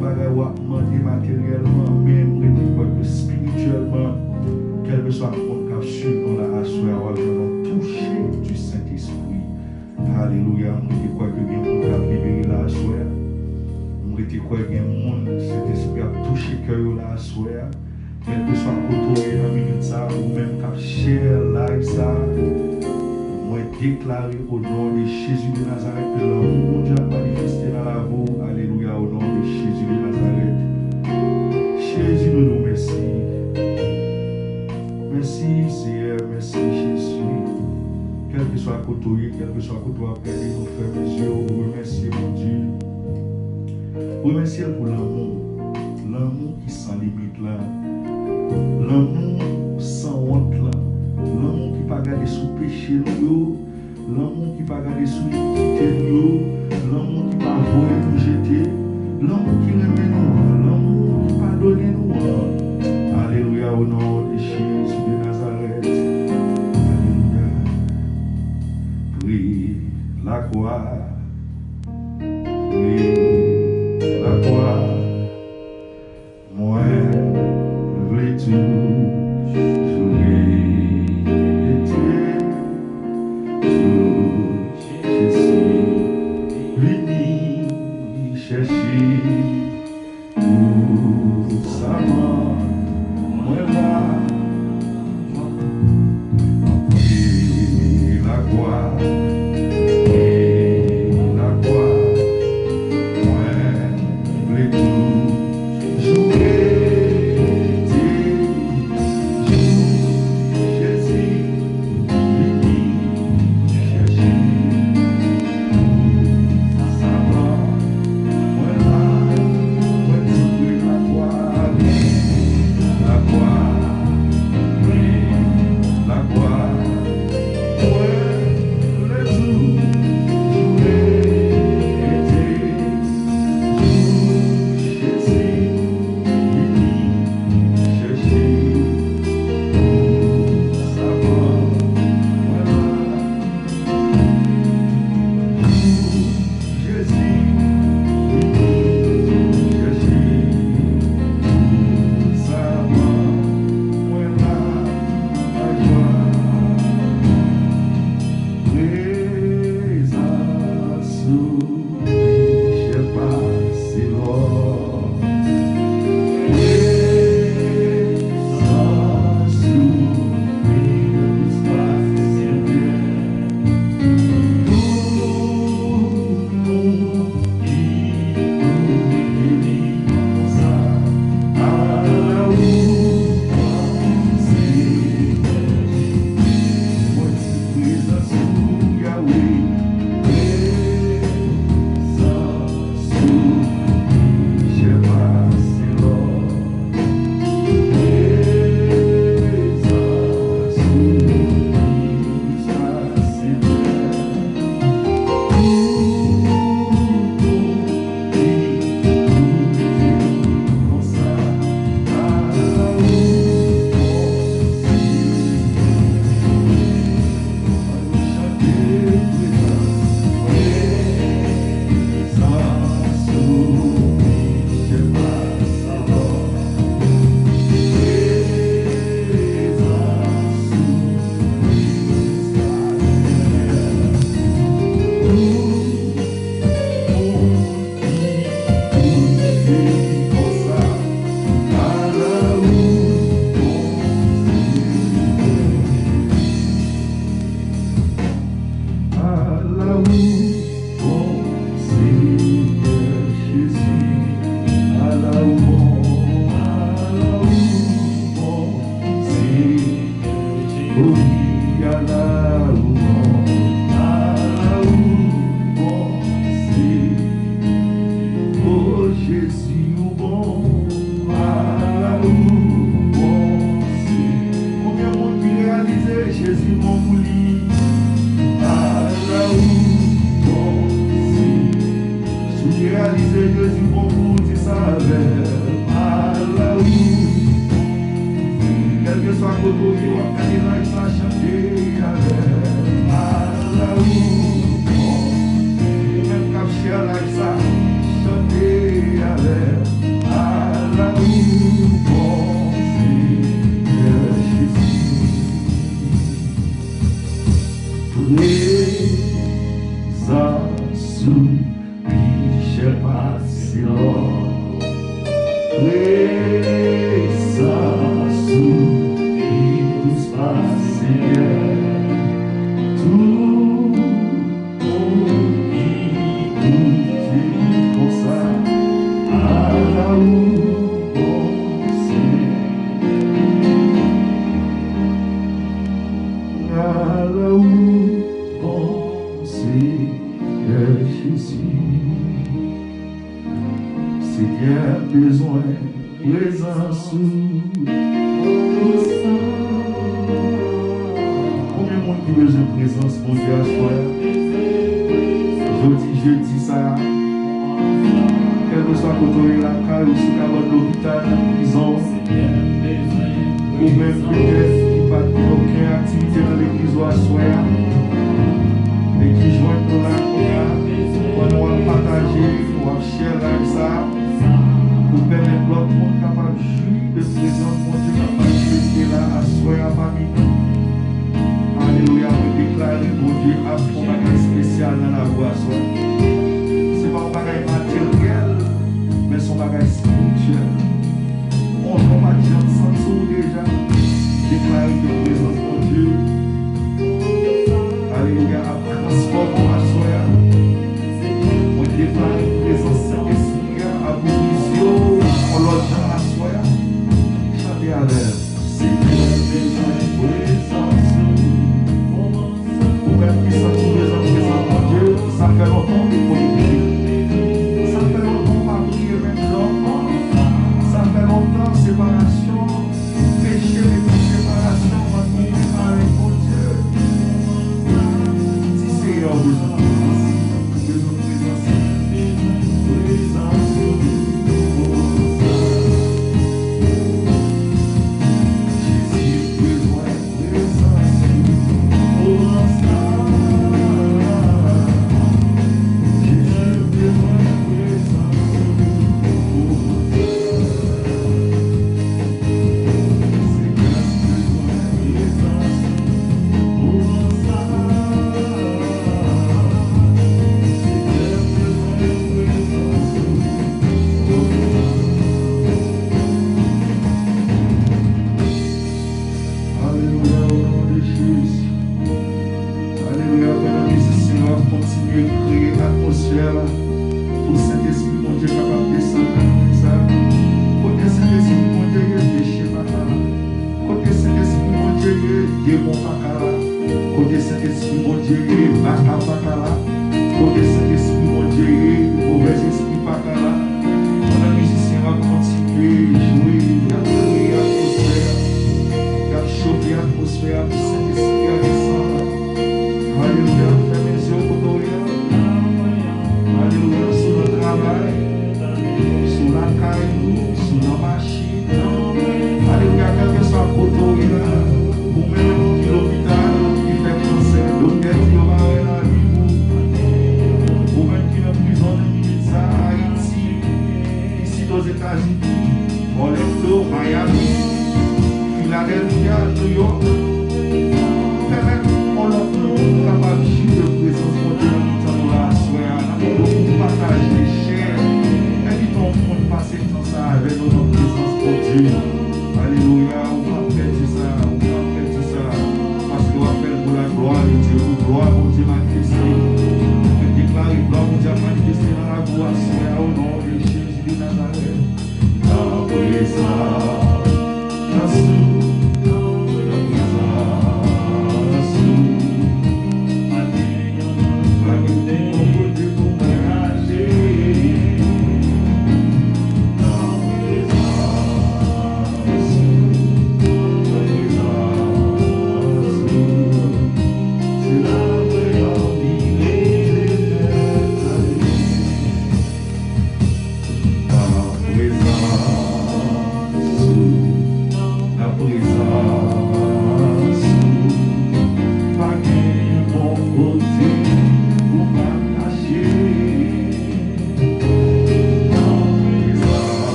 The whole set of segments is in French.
bagaille ou demander matériellement, même que spirituellement, quel que soit le monde qui a su dans la assoir, nous toucher du Saint-Esprit. Alléluia, nous croyons que bien monde qui a libéré la assoir. Nous croyons que monde Saint-Esprit a touché cœur la assoir. Quel que soit le côté dans la minute ça, ou même qui a cher live ça. Moi déclaré au nom de Jésus de Nazareth que l'amour Dieu a manifesté dans la vie. Alléluia, au nom de Jésus de Nazareth. Jésus, nous nous merci. Merci Seigneur, merci Jésus. Quel que soit le côté, quel que soit le côté après, nous faisons mes yeux. Vous remerciez mon Dieu. Vous remerciez pour l'amour. L'amour qui sans limite là. L'amour sans honte là. L'amour qui ne pas garder sous péché nous, l'amour qui ne pas garder sous iniquité nous, l'amour qui ne pas voler nous jeter, l'amour qui remet nous, l'amour qui pardonne nous. Alléluia au nom de Jésus de Nazareth. Alléluia. Prie la croix. Prie la croix. Moi, veux-tu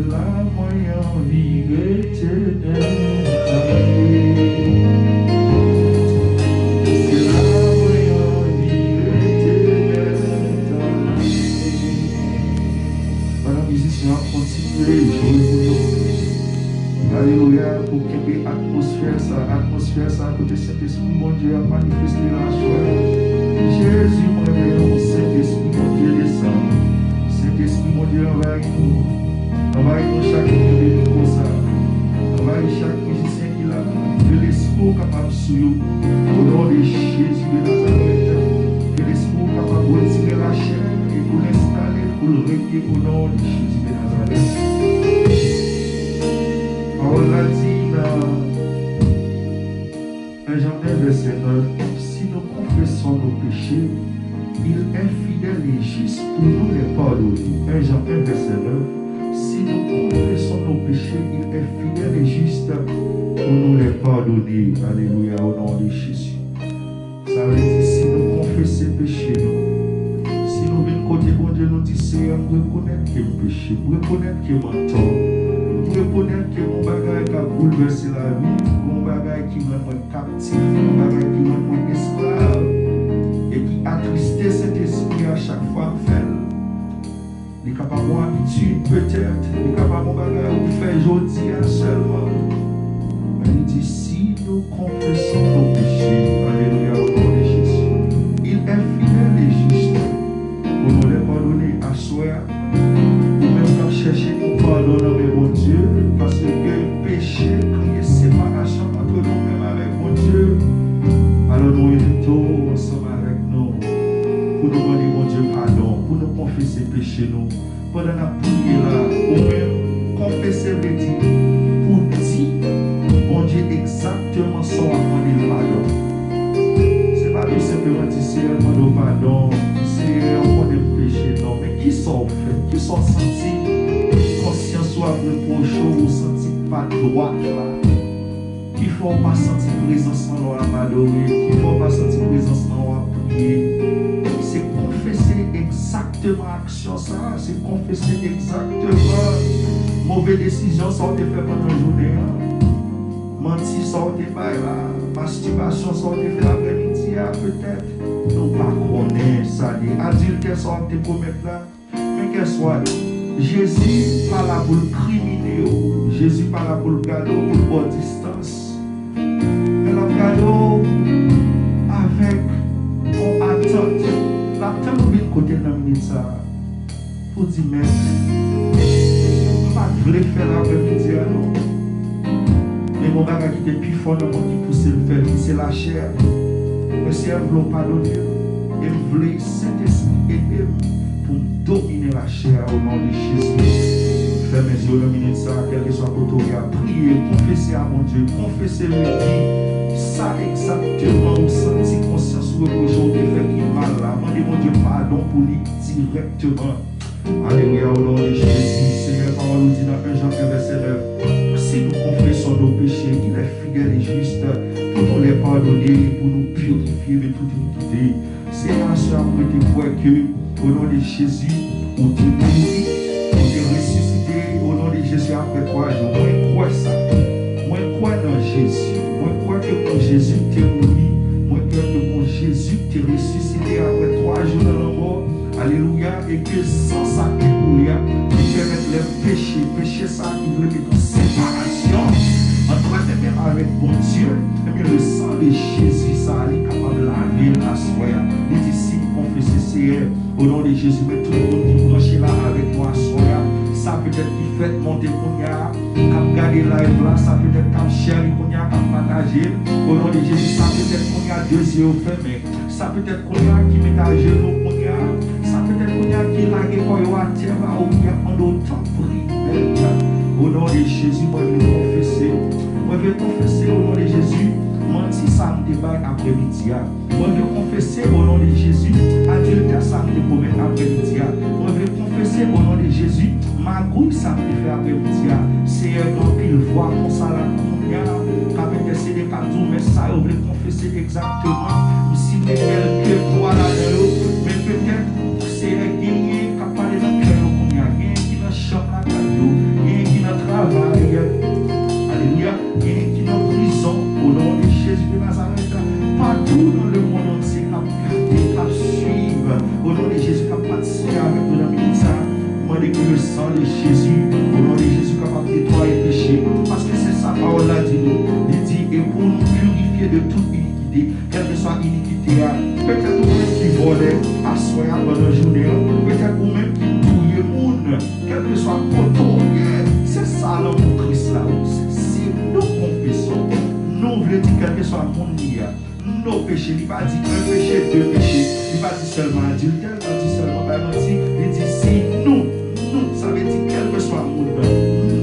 la moyen vie éternelle. C'est la moyen vie éternelle. Voilà, musicien, continuez, jouez pour nous. Alléluia, pour que l'atmosphère, ça, côté Saint-Esprit, mon Dieu, a manifesté la joie. Jésus, mon Dieu, Saint-Esprit, mon Dieu, descend. Saint-Esprit, mon Dieu, envahit-nous. Envahit-nous chaque individu comme ça. Envahit chaque musicien qui l'a. Que l'esprit capable de suivre. Au nom de Jésus de Nazareth. Que l'esprit capable de retirer la chair et pour l'installer, pour le régler au nom de Jésus de Nazareth. Paul l'a dit dans 1 Jean 1, verset 9, si nous confessons nos péchés, il est fidèle et juste pour nous les pardonner. 1 Jean 1, verset 9, si nous confessons nos péchés, il est fidèle et juste pour nous les pardonner. Alléluia, au nom de Jésus. Ça veut dire, si nous confessons péché, si nous venons côté bon Dieu, nous disons, Seigneur, nous reconnaissons que nous péché, nous reconnaissons que nous mentons. Nous reconnaissons que mon bagage a bouleversé la vie, mon bagage qui rend moi captif, mon bagage qui rend moi esclave, et qui attristé cet esprit à chaque fois fait. Il est capable de habitude peut-être, il est capable de bagage de faire aujourd'hui seulement. Mais il dit si nous confessons nos péchés, alléluia au nom de Jésus, il est fidèle et juste pour nous les pardonner à soi. Chercher mon pardon dans mon Dieu, parce que le péché crée séparation entre nous-mêmes avec mon Dieu. Alors nous invitons ensemble avec nous pour nous demander mon Dieu pardon, pour nous confesser péché nous. Pendant la prière là, ou même confesser le dire, pour dire mon Dieu exactement son demander le pardon. C'est pas tout simplement dire Seigneur, demande pardon, Seigneur, on connaît le péché, non, mais qui sont fait, qui sont sentis conscience soit reproché ou senti pas droit là, qu'il ne faut pas sentir présence dans l'eau à m'adorer, qu'il ne faut pas sentir présence dans l'eau à prier. C'est confesser exactement l'action ça, c'est confesser exactement mauvaise décision ça on te fait pendant la journée, mentir ça on te fait là, masturbation ça on te fait l'après-midi peut-être, nous pas connaître ça, adultère ça on te commet là, mais qu'elle soit Jésus pas là pour le criminer, Jésus pas là pour le cadeau, pour le bonne distance. Mais le cadeau avec on attente. L'attente nous vient côté dans minute ça. Pour dire mais pas de faire l'après-midi non. Mais mon bagage qui est plus fort dans mon qui pousse le faire, c'est la chair. Mais si elle veut pardonner, elle veut Saint-Esprit aider pour dominer la chair au nom de Jésus. Fais mes yeux, dominer ça, quel que soit votre regard. Priez, confessez à mon Dieu, confessez-le dit. Ça exactement, vous sentez conscience sur le aujourd'hui, fait qu'il mal là. Demandez mon Dieu pardon pour lui directement. Alléluia au nom de Jésus. Seigneur, parole nous dit dans 1 Jean 1, verset 9. Si nous confessons nos péchés, il est fidèle et juste pour nous les pardonner et pour nous purifier de toute iniquité. Seigneur, vous te croire que au nom de Jésus, on te nourrit, on te ressuscité au nom de Jésus après 3 jours. Moi, crois ça. Moi, crois dans Jésus. Moi, crois que mon Jésus te nourrit. Moi, crois que mon Jésus te ressuscité après 3 jours dans la mort. Alléluia. Et que sans ça qui coule, qui permet les péchés, péché ça qui veut mettre en séparation entre eux-mêmes avec mon Dieu. Et bien le sang de Jésus, ça est capable de laver la soie. Il dit si confesser Seigneur au nom de Jésus, mais tout le monde qui branche là avec moi soya, ça peut-être qui fait monter Kounia, cap garder live là, ça peut-être cap chéri Kounia, cap partager au nom de Jésus, ça peut-être Kounia 2 yeux fermés, ça peut-être Kounia qui met à genoux Kounia, ça peut-être Kounia qui lague quoi à terre là, ou qui a en autant pris. Au nom de Jésus, moi je vais confesser. Moi je vais confesser au nom de Jésus. Menti ça me débat après-midi. Moi je vais confesser au nom de Jésus. Adultère ça me promet après-midi. Moi je vais confesser au nom de Jésus. Magouille ça me fait après-midi. C'est donc il voit mon salaire combien. Quand c'est des cadeaux, mais ça je vais confesser exactement. Si il y a quelques poids là-dedans, mais peut-être c'est gagné, capable de faire combien. Gagné qui va chambre là-dedans. quel que soit mon nia, nos péchés, il pas dit un péché, deux péchés, il pas dit seulement adultère, il dit seulement menti, il dit si nous, ça veut dire quel que soit mon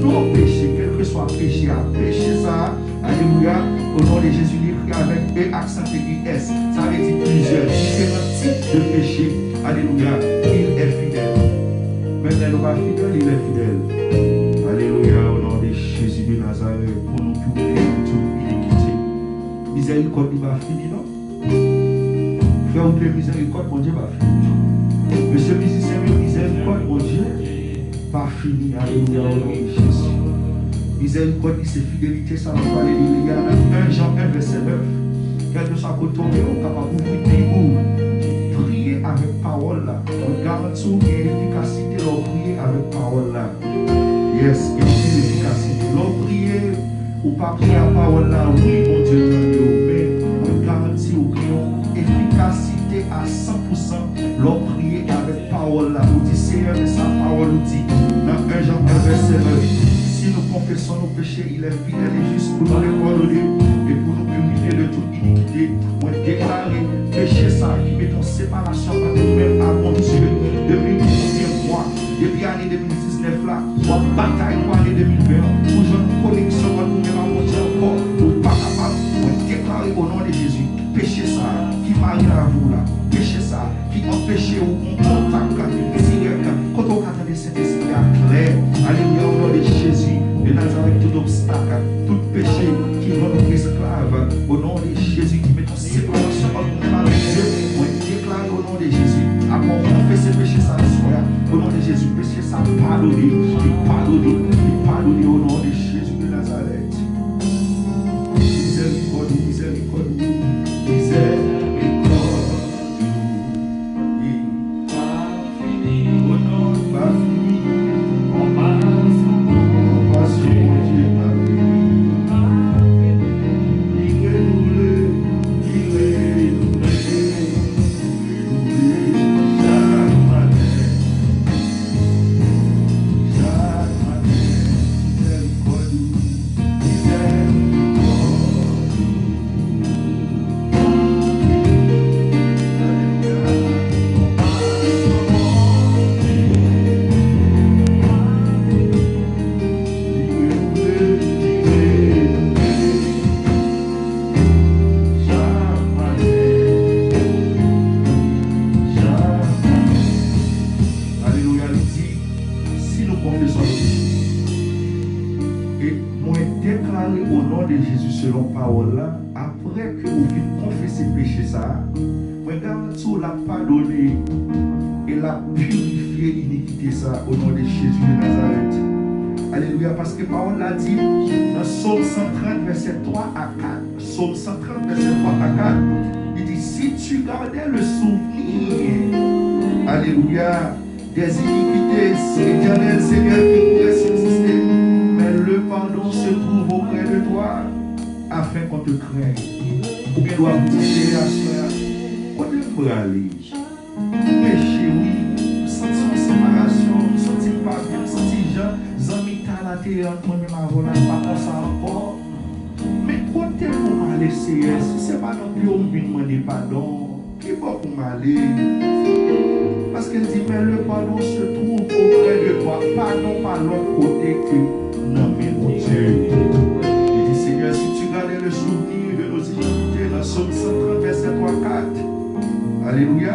nos péchés, quel que soit péché, à péché ça, alléluia, au nom de Jésus, il prie avec E accent aigu S, ça veut dire plusieurs différents types de péchés, alléluia, il est fidèle. Même elle n'est pas fidèle, il est fidèle. Alléluia, au nom de Jésus de Nazareth, pour nous purifier de toute iniquité. Miséricorde, il va finir, non? Frère, vous plaît, miséricorde, mon Dieu va finir. Monsieur musicien, miséricorde, mon Dieu, va finir. Alléluia, au nom de Jésus. Miséricorde, c'est fidélité, ça va parler de l'Église. 1 Jean 1, verset 9. Quel que soit côté, on est capable d'ouvrir prier avec parole là. Regarde tout et l'efficacité, l'on prier avec parole là. Yes, et puis l'efficacité. L'on prier ou pas prier à parole là, oui, mon Dieu, mais regarde si vous priez efficacité à 100%. L'on prier avec parole là. Vous dites, Seigneur, mais sa parole nous dit, dans 1 Jean 1, verset 9, si nous confessons nos péchés, il est fidèle et juste pour nous les pardonner et pour nous purifier de toute iniquité. On déclarer péché ça qui met en séparation avec nous-mêmes à mon Dieu depuis le premier mois, depuis l'année 2019 là, on bataille pour l'année 2020, pour une connexion avec nous-mêmes à mon Dieu encore, nous pas capables, on déclarer au nom de Jésus, péché ça qui marie à vous là, péché ça qui empêche ou on contact direct, quand on attend les Saint-Esprit à clair, alléluia au nom de Jésus, de Nazareth, tout obstacle, tout péché qui rend nous esclaves, au nom de Jésus qui met en séparation entre nous-mêmes avec Dieu, on déclare au nom de Jésus, après on fait ces péchés ça soit, au nom de Jésus, péché ça pardonné, au nom de Jésus de Nazareth. Miséricorde, miséricorde, miséricorde. Au nom de Jésus de Nazareth. Alléluia, parce que parole l'a dit dans Psaume 130, verset 3 à 4. Psaume 130, verset 3 à 4. Il dit, si tu gardais le souvenir, alléluia, des iniquités, éternel Seigneur qui pourrait subsister, mais le pardon se trouve auprès de toi, afin qu'on te craigne. Ou bien doit vous dire à soi, on devrait aller. Péché, oui. Moi-même avant là, pas comme ça encore. Mais quand tu pour m'aller, si c'est pas non plus on vient demander pardon, qui va pour m'aller? Parce qu'elle dit, mais le pardon se trouve auprès de toi, pardon par l'autre côté que non, mais mon Dieu. Il dit, Seigneur, si tu gardais le souvenir de nos iniquités, dans Psaume 130, verset 3-4, alléluia.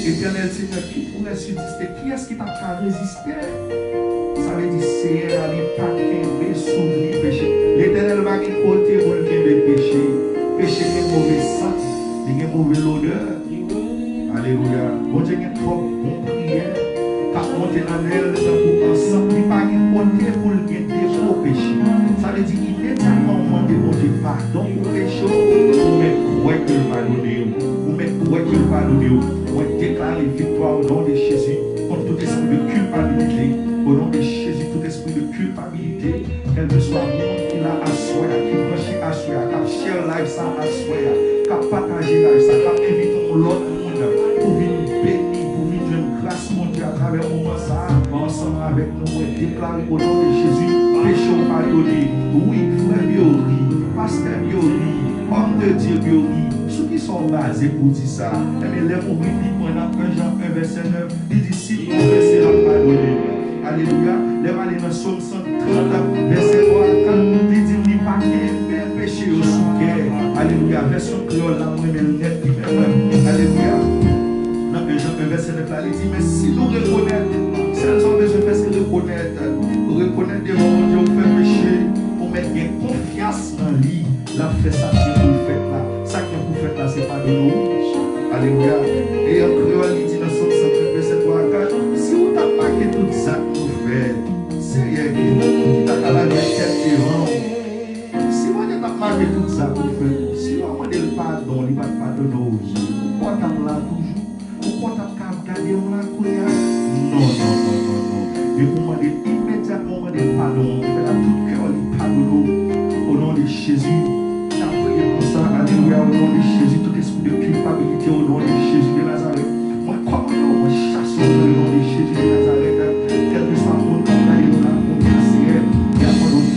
Éternel Seigneur, qui pourrait subsister? Qui est-ce qui t'a qu'à résister? Ça veut dire, Seigneur, il n'y a pas qu'un souvenir péché. L'Éternel va qu'il côté pour le péché. Péché qui est mauvais sang, il y a mauvaise odeur. Alléluia. Bon Dieu, il y a trop bon prière. Car monter dans l'aile pour ensemble, il n'y a pas qu'un côté pour le défaut péché. Ça veut dire, immédiatement, on demande bon Dieu pardon pour péché. Vous mettez quoi que le pardonner. Vous mettez quoi que le pardonner. Vous déclarez victoire au nom de Jésus contre tout esprit de culpabilité. Au nom de Jésus, tout esprit de culpabilité, quel que soit le monde qui l'a assoyé, qui branche assoyé, qui a cher life ça assoyé, qui a partagé life ça, qui a invité l'autre monde pour venir bénir, pour venir d'une grâce mondiale à travers le moment ça, ensemble avec nous, et déclarer au nom de Jésus, péché pardonné. Oui, frère, oui, pasteur Biori, homme de Dieu Biori, ceux qui sont basés pour dire ça, mais les mots qui prennent après Jean 1 verset 9, il dit si vous confessez la pardonner. Alléluia, les malins dans Somme 130, verset 3 à 4, il dit ni pas qu'il péché au sous-cœur. Alléluia, version créole, la moyenne net, alléluia. Dans Jean 1 verset 9, il dit mais si nous reconnaissons, si nous avons besoin de faire ce reconnaître devant mon Dieu, on fait péché, on met bien confiance en lui, la fait ça qui est pour faire là. Ça qui est pour faire là, c'est pas de nous. Alléluia. Et en créole, il dit dans Somme 130, verset 3 à 4, si vous n'avez pas que tout ça que nous faisons, Seigneur qui t'a la tête devant. Si vous n'avez pas que tout ça que nous faisons, si vous demandez le pardon, il va pardonner aux yeux. Pourquoi t'as là toujours? Pourquoi t'as regardé mon accoyer? Non. Et vous demandez immédiatement de pardon. Faites à tout cœur le pardon. Au nom de Jésus. T'as prié pour ça. Alléluia. Au nom de Jésus. Tout esprit de culpabilité au nom de Jésus de Nazareth. Moi, comment moi chasse au nom de Jésus de Nazareth. Quel que soit mon nom, pour casser. Il y a pas d'autre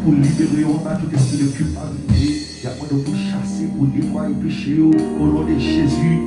pour libérer tout esprit de culpabilité. Il y a pas d'autre pour chasser, pour nettoyer le péché. Au nom de Jésus.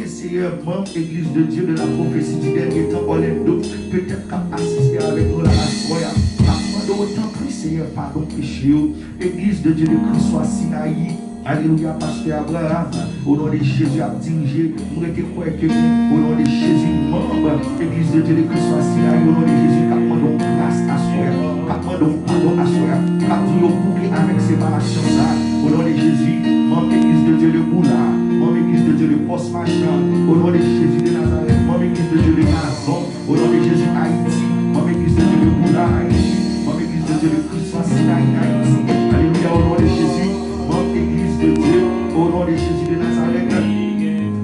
Seigneur, membre Église de Dieu de la prophétie du dernier temps, Orlando, peut-être qu'à assister avec nous là à soya. Pardon, autant prie, Seigneur, pardon, péché. Église de Dieu de Christ soit Sinaï. Alléluia, pasteur Abraham. Au nom de Jésus, à diriger. Nous étions quoi que au nom de Jésus, membre Église de Dieu de Christ soit Sinaï. Au nom de Jésus, qu'appelons grâce à soya. Qu'appelons pardon à soya. Qu'appelons boucler avec séparation ça. Au nom de Jésus, membre Église de Dieu de Boula. Mon église de Dieu de Post-Machin, au nom de Jésus de Nazareth, mon église de Dieu de Gazon, au nom de Jésus Haïti, mon église de Dieu de Boula Haïti, mon église de Dieu de Christ Sinaï Haïti, alléluia, au nom de Jésus, mon église de Dieu, au nom de Jésus de Nazareth,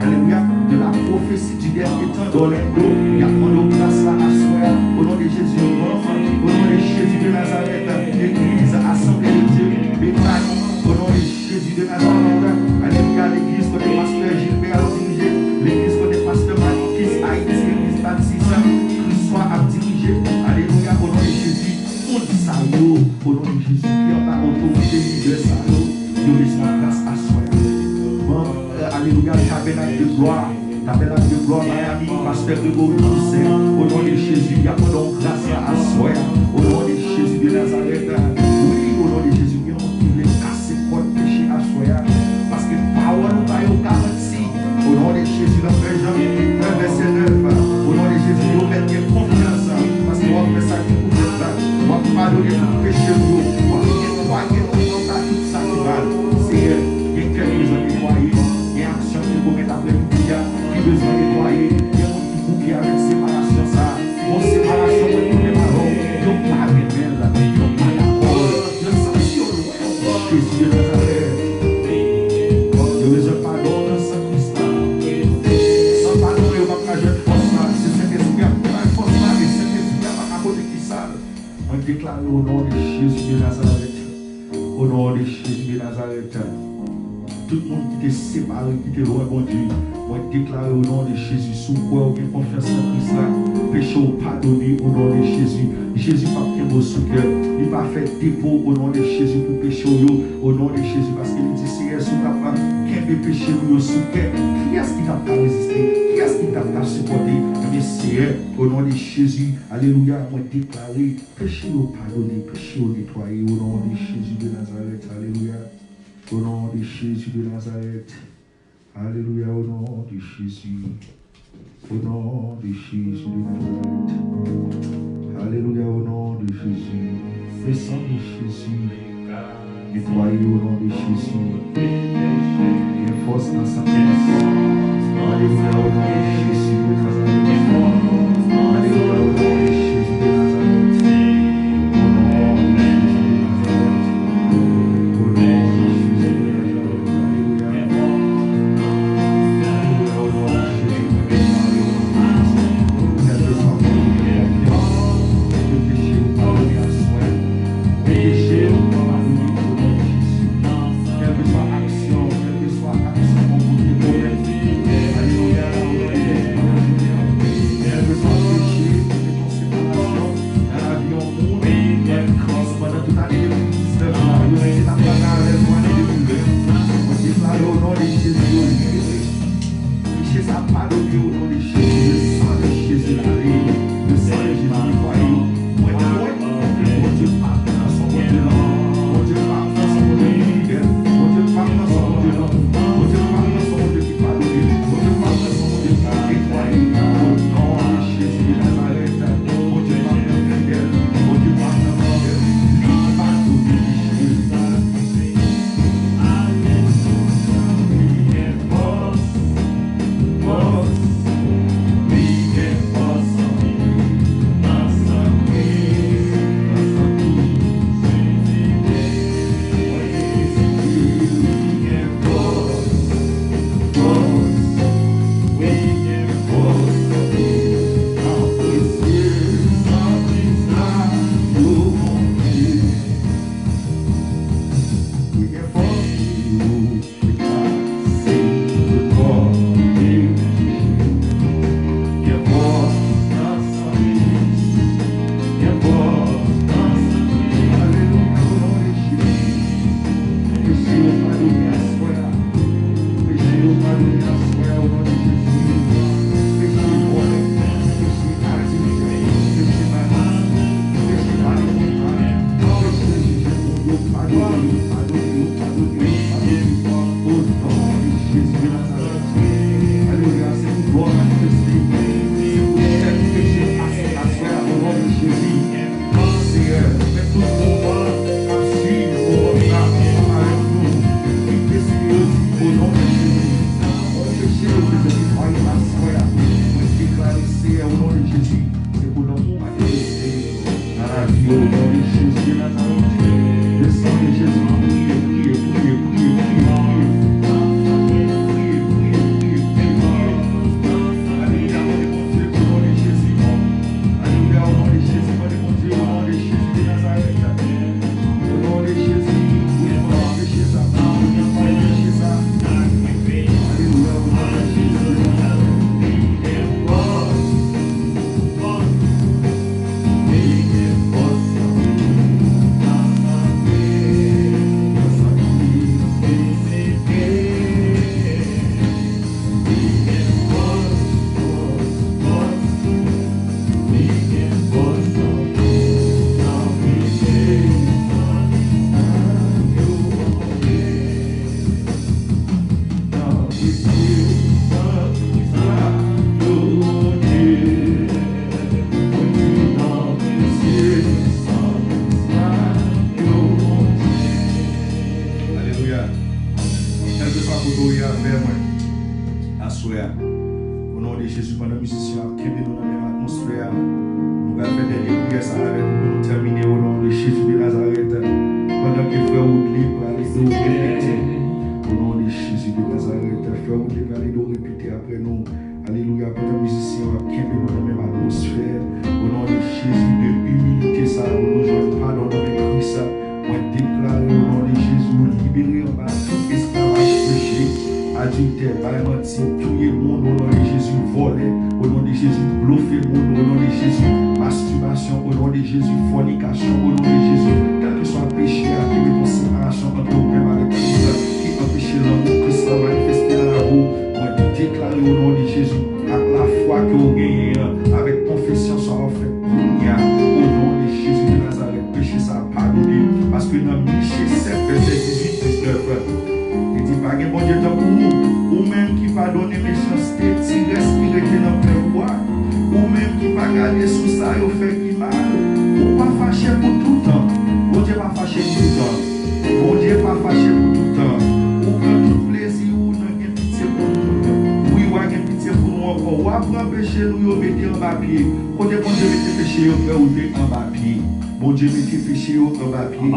alléluia, de la prophétie du dernier temps d'Orlando, il y a mon grâce là à soi, au nom de Jésus, au nom de Jésus de Nazareth, l'église, assemblée de Dieu, Bethany, au nom de Jésus de Nazareth, alléluia, l'église côté pasteur Gilbert a dirigé, l'église côté pasteur Manikis, Haïti, l'église Baptiste, Christ soit à diriger, alléluia, au nom de Jésus, on dit ça, au nom de Jésus, qui a la autorité de ça, nous laissons grâce à soi. Alléluia, tabernacle de gloire, Miami, pasteur Grégory Toussaint, au nom de Jésus, il y a grâce à soi, au nom de Jésus de Nazareth, oui, au nom de Jésus, il y a casser quoi péché à soi. Parce que parole nous va au garantie. Au nom de Jésus, dans Jean 1 verset 9. Au nom de Jésus, nous mettons confiance. Parce que on fait ça qui vous fait ça. On va pardonner tout péché. On va nettoyer tout ça qui va. Seigneur, il y a quelques besoin de nettoyer. Il y a action qui vous met après-midi. Qui besoin de nettoyer. Il y a un qui boucle avec séparation. Ça. Mon séparation, on peut les parents. Ils n'ont pas de même. Ils n'ont pas d'accord. Je sens si on loin. Jésus de Nazareth. Déclare au nom de Jésus de Nazareth. Au nom de Jésus de Nazareth. Tout le monde qui était séparé, qui était loin, bon Dieu. Moi, déclare au nom de Jésus. Sous quoi aucune confiance en Christ là. Péché pardonné au nom de Jésus. Jésus pas pris vos sous cœur. Il pas fait dépôt au nom de Jésus pour péché au nom de Jésus. Parce qu'il dit, Seigneur, sous capable, qu'un péché au sous cœur. Qui est-ce qui t'a pas résisté? Qui est-ce qui t'a pas supporté? Mais Seigneur, au nom de Jésus, alléluia, moi déclaré, péché au pardonné, péché au nettoyé, au nom de Jésus de Nazareth, alléluia. Au nom de Jésus de Nazareth, alléluia, au nom de Jésus, au nom de Jésus de Nazareth, alléluia, au nom de Jésus, le sang de Jésus, nettoyé au nom de Jésus, et force dans sa place, alléluia, au nom de Jésus de Nazareth, alléluia, au nom de Jésus de Nazareth. de Jésus de Nazareth. Le sang de Jésus, priez, priez, priez, priez, priez, priez, priez. Alléluia, mon Dieu, au nom de Jésus. Alléluia, au nom de Jésus, mon Dieu, au nom de Jésus de Nazareth. Au nom de Jésus, oui, au nom de Jésus. Alléluia, au nom de Jésus de Nazareth. Au nom de Jésus, pendant musicien, qui est dans la même atmosphère, nous allons faire des prières ça avec nous terminer au nom de Jésus de Nazareth. Pendant que frère Oudli pour aller nous répéter, au nom de Jésus de Nazareth, frère Oudli pour aller nous répéter après nous. Alléluia, pendant musicien, qui est dans la même atmosphère, au nom de Jésus de humilité, ça, nous joignons pardon dans les Christ, moi déclarer au nom de Jésus, libérer en bas tout esclavage péché. Adultère, menti, tuer le monde au nom de Jésus, voler au nom de Jésus, bluffer le monde au nom de Jésus, masturbation au nom de Jésus, fornication au nom de Jésus, quel que soit le péché qui met en séparation entre vous-même avec Christ, qui empêche l'amour Christ à manifester dans la roue, moi déclarer au nom de Jésus, à la foi que vous gagnez, avec confession soit faite, au nom de Jésus de Nazareth, péché ça pardonné, parce que dans Michée 7, verset 18, 19, il dit pas que bon Dieu t'en ou même qui pardonne méchanceté, si respirer dans le bois, ou même qui pas garder sous ça, il fait qui mal, ou pas fâché pour tout le temps. Bon Dieu pas fâché pour tout le temps. Bon Dieu pas fâché pour tout le temps. Ou prend tout plaisir, ou n'a pas pitié pour tout le temps. Oui, ou a pitié pour nous encore. Ou apprend péché, nous y mettez en bas pied. Quand bon Dieu mettez péché, vous fait ou en bas pied. Bon Dieu mettez péché en bas pied.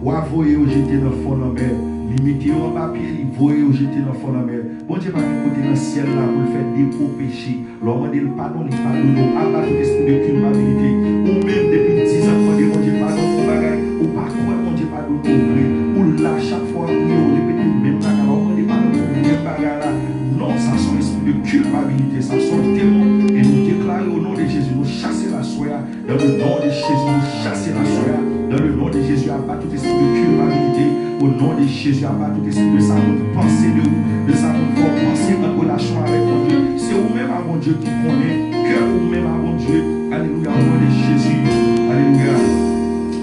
Ou avoyer ou jeter dans le fond de la mer. Limiter en papier, il voyait ou jeter dans le fond de la mer. Bon Dieu va nous côté dans le ciel là pour le faire dépôt péché. L'homme dit le pardon, il pardonne, abat tout esprit de culpabilité. Ou même depuis 10 ans, bon Dieu pardonne pour bagaille. Ou pas quoi, bon Dieu pardonne pour vrai. Ou là, chaque fois, on répète même bagaille. On dit pardon pour même bagaille là. Non, ça sont esprit de culpabilité, ça sont démons. Et nous déclarer au nom de Jésus, nous chasser la soie. Dans le nom de Jésus, nous chasser la soie. Dans le nom de Jésus, abat tout esprit de culpabilité. Au nom de Jésus, abat tout esprit de ça, votre pensée de vous, de ça, votre pensée en relation avec mon Dieu. C'est vous-même à mon Dieu qui connaît, que vous-même à mon Dieu. Alléluia, au nom de Jésus. Alléluia.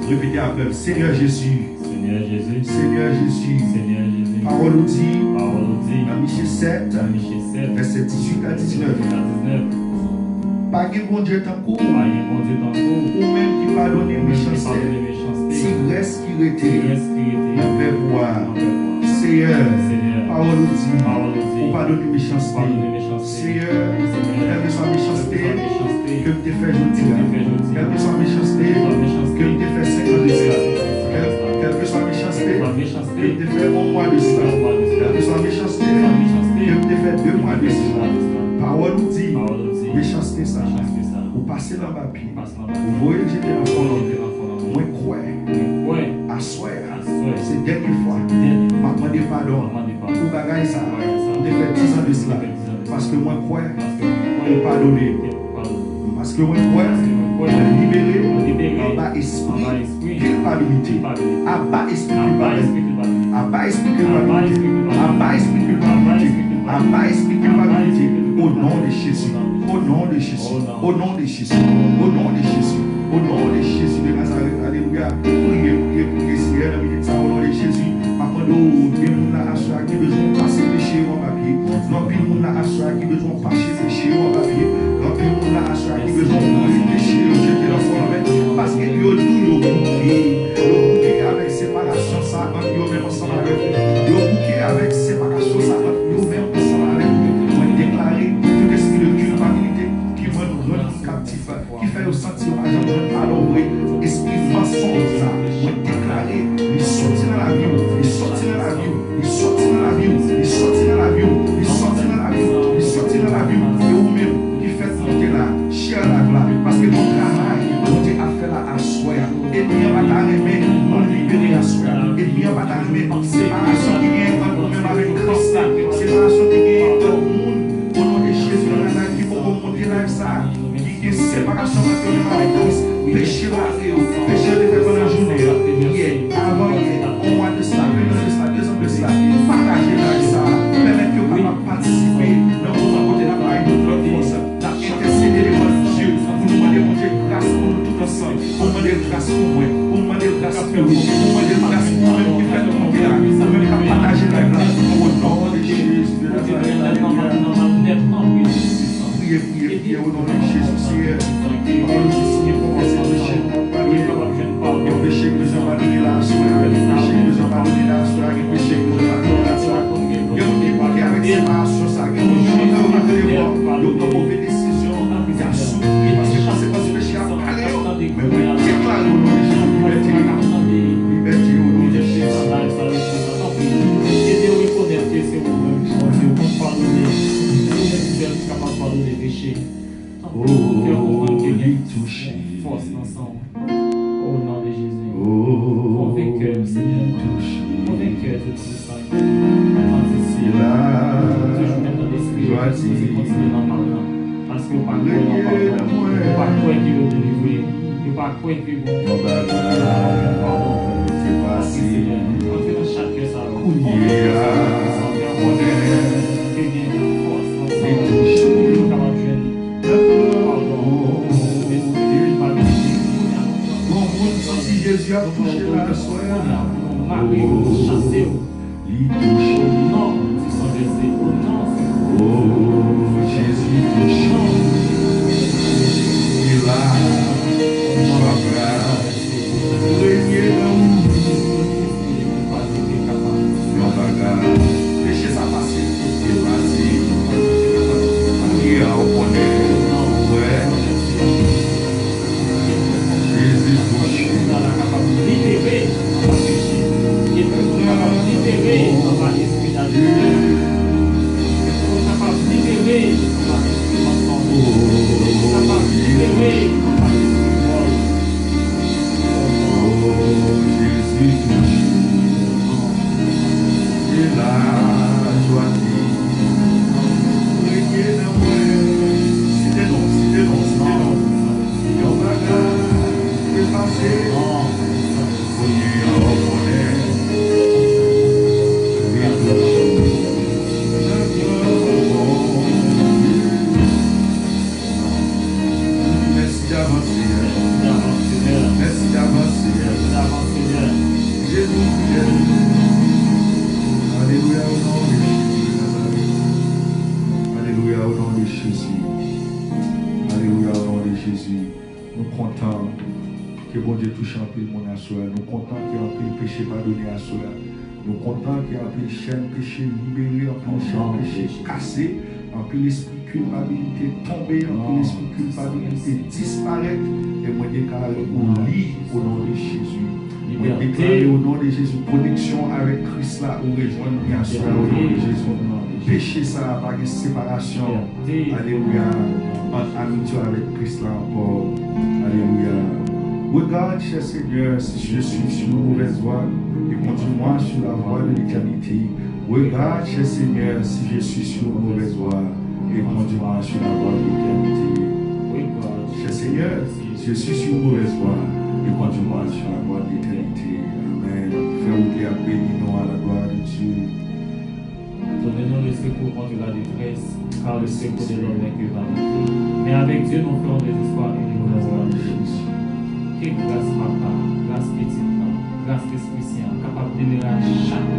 Répétez avec Seigneur Jésus. Seigneur Jésus. Seigneur Jésus. Seigneur Jésus. Parole nous dit. Parole nous dit. Dans Michée 7. Verset 18 à 19. Pas que bon Dieu t'en court. Ou même qui pardonne les méchancetés. Tigresse qui était. Nous fait voir. Seigneur. Parole nous dit. Pour pardonner les méchancetés. Seigneur. Quelle que soit la méchanceté. Que tu t'es fait aujourd'hui. Quelle que soit la méchanceté. Que tu t'es fait 5 ans de cela. Quelle que soit la méchanceté. Que tu t'es fait 1 mois de cela. Quelle que soit la méchanceté. Que tu t'es fait 2 mois de cela. Parole nous dit. Méchanceté ça. Vous passez dans ma pied. Vous voyez que j'étais dans le fond. Moi, quoi? Assoir. C'est la dernière fois. Je demandé pardon. Pour bagaille ça. On a fait 10 ans de cela. Parce que moi, quoi? On pardonner. Parce que moi, quoi? On libéré. En bas esprit. Culpabilité. En bas esprit culpabilité. En bas esprit culpabilité. En bas esprit culpabilité. En bas esprit culpabilité. Au nom de Jésus. Au nom de Jésus. Au nom de Jésus. Au nom de Jésus. Au nom de Jésus de Nazareth. Alléluia. Priez, priez, priez, Seigneur, dans le ça au nom de Jésus. Papa, nous, il y a des gens qui besoin de passer péché en papier. Non, puis nous, qui besoin de passer péché en papier. Non, puis nous, qui besoin de péché, jeter dans son avec. Parce que nous, nous, bouquet avec séparation, ça, nous, même ensemble avec nous. Nous, bouquet avec séparation, ça, nous, même ensemble avec nous. On déclarer tout esprit de culpabilité qui va nous rendre captifs, qui fait nous sentir, par exemple, alors, esprit remet pour libérer la soie. Et puis, on va remettre séparation qui vient entre nous-mêmes avec Christ. Séparation qui vient entre le monde. Au nom de Jésus, il faut remonter là ça. Qui est séparation entre nous-mêmes avec Christ. Péché là, péché de faire pendant la journée. Hier, avant hier, au mois de cela, 1 an de cela, 2 ans de cela. Partagez là ça. Permettez que vous puissiez participer dans votre côté de la paille de notre force. Intercéder devant Dieu. Vous nous demandez mon Dieu grâce pour nous tous ensemble. Vous demandez grâce pour moi. Vous demandez grâce pour vous. Vous demandez grâce pour moi qui fait monter là. Vous même qu'à partager la grâce pour au nom de Jésus de Nazareth. Priez, priez, priez au nom de Jésus. Seigneur, le péché que nous avons abandonné là, le péché que nous avons abandonné là, le péché que nous avons abandonné là, il y a un qui avec séparation, ça, il y a un qui avec mauvaise décision, il y a souffrir parce que c'est pas ce péché à parler, mais oui, déclare au nom de Jésus, liberté au nom de Jésus. Et Dieu reconnaître que c'est vous même qui Dieu pour pardonner, vous êtes capable de pardonner les péchés. Touché. Force ensemble. Au nom de Jésus. Convainqueur, Seigneur. Convainqueur de tout ça. Toujours mettre dans l'esprit. Vous continuez dans ma main. Parce que vous ne pouvez pas croire dans pardon. Vous ne pouvez pas croire qu'il va délivrer. Vous ne pouvez pas croire qu'il va pardon. Parce que Seigneur, entrez dans chaque cœur ça. Jésus a touché la soie. Chassez-vous. Il touche. Non, ils sont restés. Non, oh, Jésus touche. Il a sa grâce. Régner dans nous. Non, bagarre. Laissez ça passer. C'est passé. Il a reconnaît. Ouais. Jésus touche. Libéré dans le péché. Il est capable de libérer dans l'esprit d'adultère. Il est capable de libérer dans l'esprit mensonge. Il est capable de libérer dans l'esprit vol. Oh, Jésus touche. Et la joie dit. Régner dans moi. C'était non, c'était non, c'était non. Et on va c'est passé. Merci d'avancer. Merci d'avancer. Jésus, alléluia au nom de Jésus. Alléluia au nom de Jésus. Alléluia au nom de Jésus. Nous comptons que bon Dieu touche un peu mon assoir. Nous comptons qu'il y a un peu de péché pardonné à soi. Nous comptons qu'il y a un peu de chaîne péché libéré, un peu de chaîne péché cassé, un peu l'esprit culpabilité tombé, un peu l'esprit culpabilité disparaître. Et moi déclare au lit au nom de Jésus. Moi déclare au nom de Jésus connexion avec Christ là ou rejoindre bien sûr au nom de Jésus. Péché ça par une séparation. Alléluia. En amitié avec Christ là encore. Alléluia. Regarde, cher Seigneur, si je suis sur une mauvaise voie et conduis-moi sur la voie de l'éternité. Regarde, cher Seigneur, si je suis sur une mauvaise voie et conduis-moi sur la voie de l'éternité. Cher Seigneur, si je suis sur une mauvaise voie et conduis-moi sur la voie de l'éternité. Amen. Fais oublier à bénir nous à la gloire de Dieu. Donnez-nous le secours contre la détresse, car le secours de l'homme est que va nous. Mais avec Dieu, nous ferons des espoirs et des grâces de Jésus. Quelle grâce papa, grâce petite, grâce esprit saint, capable de donner à chaque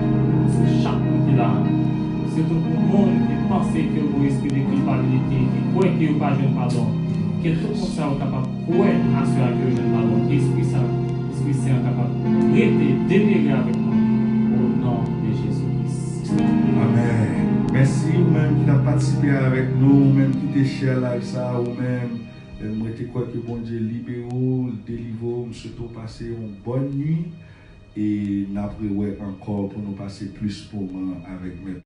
côté là. C'est tout le monde qui pense que vous esprit de culpabilité, qui croit que vous pas jeune pardon, que tout le monde soit capable de croire à ce que jeune pardon, l'esprit saint est capable de traiter, d'émigrer avec nous, au nom de Jésus-Christ. Amen. Merci vous-même qui avez participé avec nous, même qui êtes cher là, ça, vous-même. Moi, je crois que bon Dieu libère, délivre, surtout passer une bonne nuit et n'après encore pour nous passer plus pour moi avec mes